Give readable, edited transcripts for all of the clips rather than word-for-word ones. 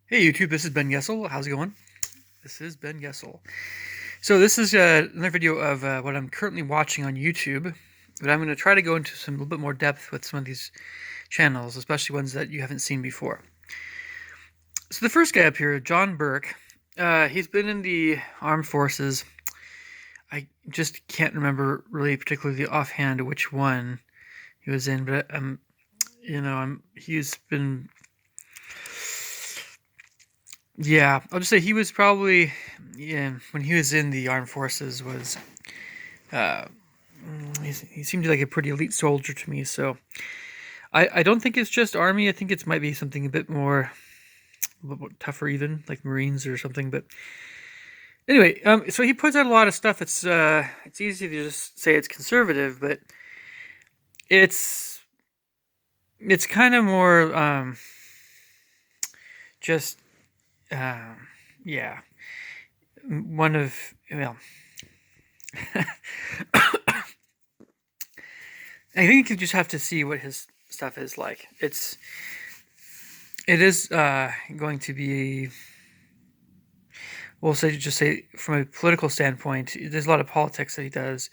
Hey YouTube, this is Ben Yessel. How's it going? This is Ben Yessel. So this is another video of what I'm currently watching on YouTube, but I'm going to try to go into some a little bit more depth with some of these channels, especially ones that you haven't seen before. So the first guy up here, John Burke, he's been in the armed forces. I just can't remember really particularly offhand which one he was in, but he's been. Yeah, I'll just say he was probably, yeah, when he was in the armed forces was, uh, he seemed like a pretty elite soldier to me. So I don't think it's just army. I think it might be something a little bit tougher even, like Marines or something. But anyway, so he puts out a lot of stuff. It's easy to just say it's conservative, but it's it's kind of more, just, uh, yeah, one of, well, I think you just have to see what his stuff is like. It is going to be, we'll say from a political standpoint, there's a lot of politics that he does,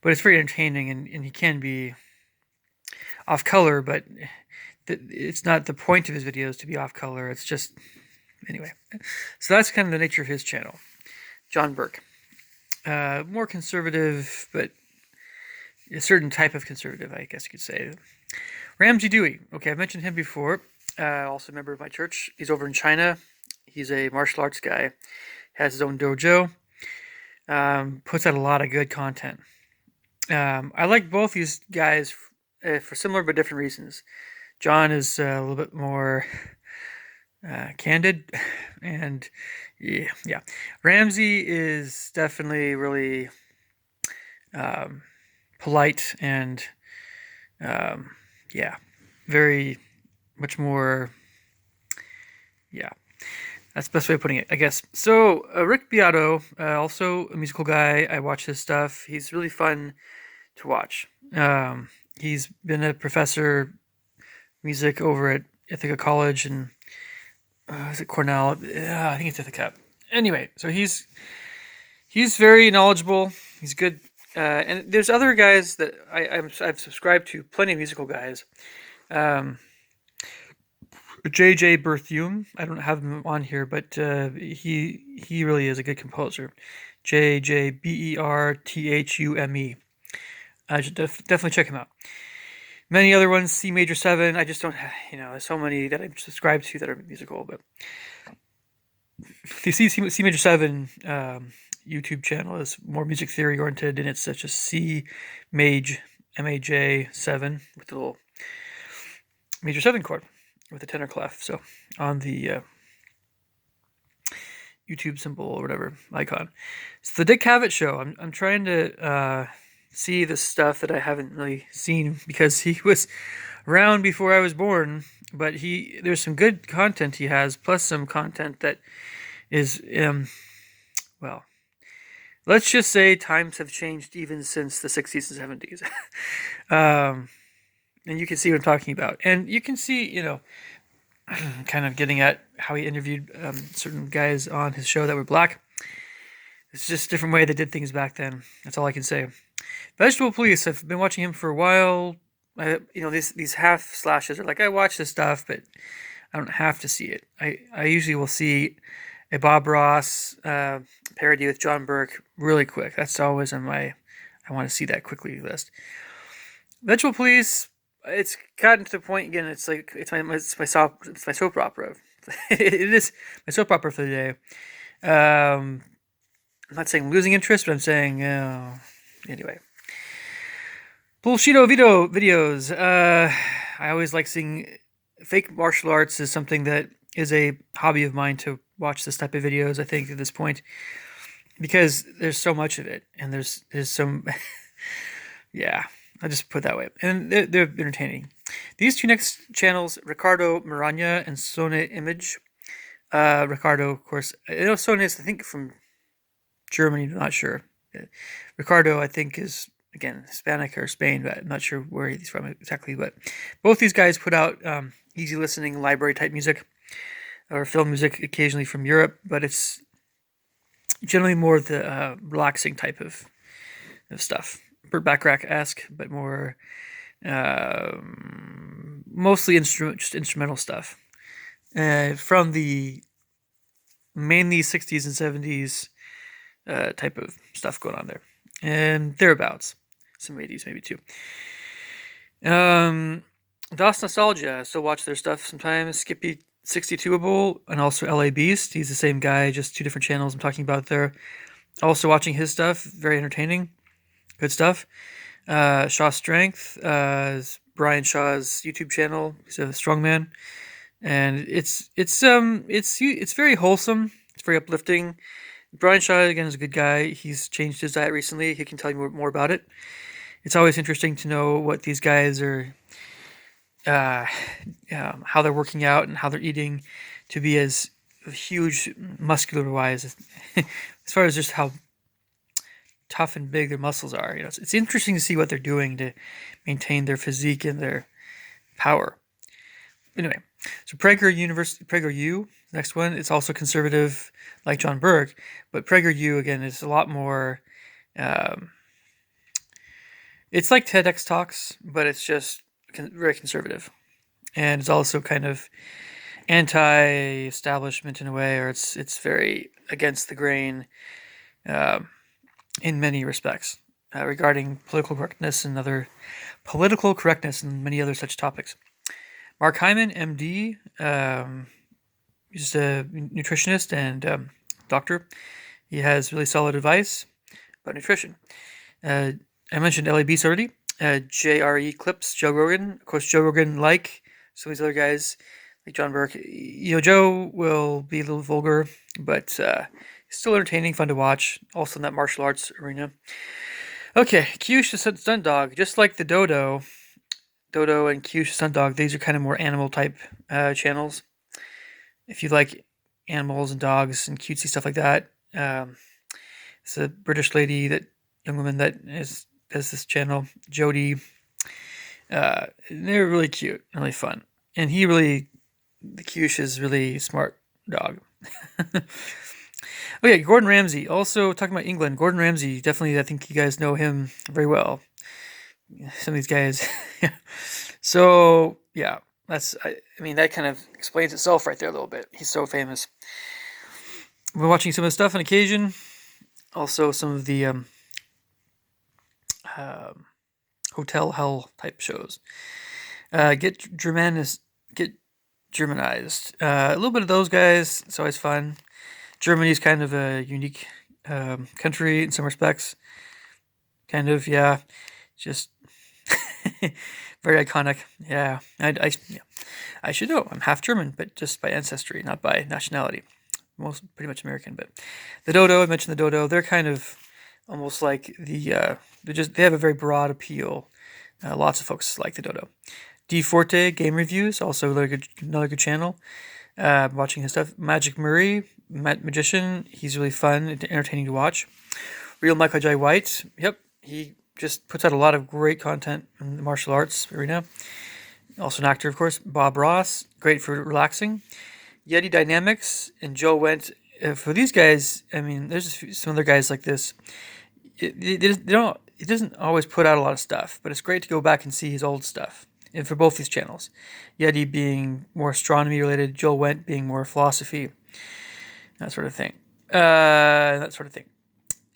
but it's very entertaining, and he can be off color, but it's not the point of his videos to be off color. It's just, anyway. So that's kind of the nature of his channel. John Burke. More conservative, but a certain type of conservative, I guess you could say. Ramsey Dewey. Okay, I've mentioned him before. Also a member of my church. He's over in China. He's a martial arts guy. Has his own dojo. Puts out a lot of good content. I like both these guys for similar but different reasons. John is a little bit more candid, and yeah. Ramsey is definitely really polite and yeah, very much more, yeah. That's the best way of putting it, I guess. So Rick Beato, also a musical guy. I watch his stuff. He's really fun to watch. He's been a professor music over at Ithaca College, and is it Cornell? Yeah, I think it's Ithaca. Anyway, so he's very knowledgeable. He's good. And there's other guys that I've subscribed to, plenty of musical guys. Um, JJ Berthume, I don't have him on here, but he really is a good composer. JJBerthume. I should definitely check him out. Many other ones, C major 7. I just don't have, there's so many that I've subscribed to that are musical. But the C major 7 YouTube channel is more music theory oriented, and it's such a C Maj, MAJ 7 with the little major 7 chord with a tenor clef. So on the YouTube symbol or whatever icon, it's the Dick Cavett Show. I'm trying to see the stuff that I haven't really seen because he was around before I was born. But there's some good content he has, plus some content that is, well, let's just say times have changed even since the 60s and 70s. And you can see what I'm talking about. And you can see, kind of getting at how he interviewed certain guys on his show that were black. It's just a different way they did things back then. That's all I can say. Vegetable Police, I've been watching him for a while. These half slashes are like, I watch this stuff, but I don't have to see it. I usually will see a Bob Ross parody with John Burke really quick. That's always on my I want to see that quickly list. Vegetable Police, it's gotten to the point again. It's like it's my soap opera. It is my soap opera for the day. I'm not saying losing interest, but I'm saying anyway. Bullshito videos. I always like seeing fake martial arts is something that is a hobby of mine to watch this type of videos. I think at this point because there's so much of it, and there's some, yeah. I'll just put it that way, and they're entertaining. These two next channels, Ricardo Maranya and Sone Image. Ricardo, of course, I know Sone is, I think, from Germany. I'm not sure. Ricardo, I think, is again Hispanic or Spain, but I'm not sure where he's from exactly. But both these guys put out easy listening library type music. or film music occasionally from Europe, but it's generally more the relaxing type of stuff. Burt Bacharach-esque, but more mostly just instrumental stuff from the mainly 60s and 70s type of stuff going on there, and thereabouts. Some 80s maybe too. Das Nostalgia, I still watch their stuff sometimes. Skippy 62able and also LA Beast. He's the same guy, just two different channels I'm talking about there. Also watching his stuff, very entertaining, good stuff. Shaw Strength is Brian Shaw's YouTube channel. He's a strongman, and it's very wholesome. It's very uplifting. Brian Shaw again is a good guy. He's changed his diet recently. He can tell you more about it. It's always interesting to know what these guys are, how they're working out and how they're eating to be as huge muscular wise as far as just how tough and big their muscles are. You know, it's interesting to see what they're doing to maintain their physique and their power. Anyway, so PragerU, next one. It's also conservative, like John Burke, but PragerU again is a lot more. It's like TEDx talks, but it's just very conservative, and it's also kind of anti-establishment in a way, or it's very against the grain in many respects regarding political correctness and many other such topics. Mark Hyman, MD, he's a nutritionist and doctor. He has really solid advice about nutrition. I mentioned LA Beast already. JRE Clips, Joe Rogan. Of course, Joe Rogan, like some of these other guys, like John Burke. You know, Joe will be a little vulgar, but still entertaining, fun to watch. Also in that martial arts arena. Okay, Kyush the Stunt Dog. Just like the Dodo and Kyush the Stunt Dog, these are kind of more animal type channels. If you like animals and dogs and cutesy stuff like that, it's a British young woman that does this channel, Jodie. They're really cute, really fun, and the Kyush is really smart dog. Okay, Gordon Ramsay. Also talking about England, Gordon Ramsay. Definitely, I think you guys know him very well. Some of these guys. So yeah, I mean that kind of explains itself right there a little bit. He's so famous. We're watching some of the stuff on occasion. Also, some of the hotel hell type shows. Get Germanized. A little bit of those guys. It's always fun. Germany's kind of a unique country in some respects. Kind of, yeah. Just very iconic. Yeah. I should know. I'm half German, but just by ancestry, not by nationality. Pretty much American. But the Dodo, I mentioned the Dodo. They're kind of almost like they have a very broad appeal. Lots of folks like the Dodo. D Forte Game Reviews, also another good channel. Watching his stuff. Magic Murray, magician. He's really fun and entertaining to watch. Real Michael J. White. Yep, he just puts out a lot of great content in the martial arts arena. Also an actor, of course. Bob Ross, great for relaxing. Yeti Dynamics and Joe Went. For these guys, I mean, there's some other guys like this. It doesn't always put out a lot of stuff, but it's great to go back and see his old stuff. And for both these channels, Yeti being more astronomy related, Joe Went being more philosophy, that sort of thing.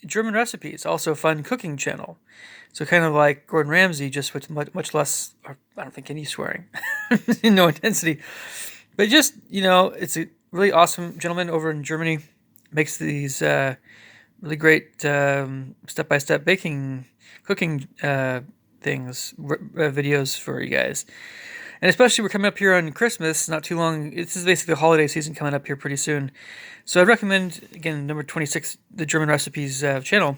German Recipes, also a fun cooking channel. So kind of like Gordon Ramsay, just with much less, or I don't think any swearing, no intensity. But just, it's a really awesome gentleman over in Germany. Makes these really great step-by-step cooking things, videos for you guys. And especially we're coming up here on Christmas, not too long. This is basically the holiday season coming up here pretty soon. So I'd recommend, again, number 26, the German Recipes channel.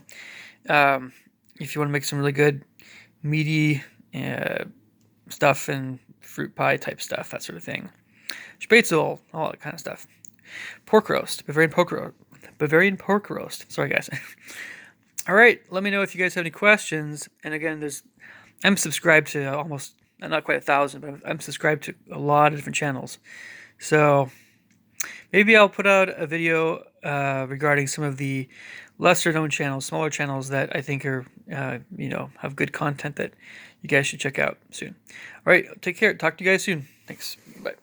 If you want to make some really good, meaty stuff and fruit pie type stuff, that sort of thing. Spätzle, all that kind of stuff. Pork roast, Bavarian pork roast. Sorry, guys. All right, let me know if you guys have any questions. And again, I'm subscribed to not quite 1,000, but I'm subscribed to a lot of different channels. So Maybe I'll put out a video regarding some of the lesser known channels, smaller channels that I think are, have good content that you guys should check out soon. All right, take care. Talk to you guys soon. Thanks. Bye.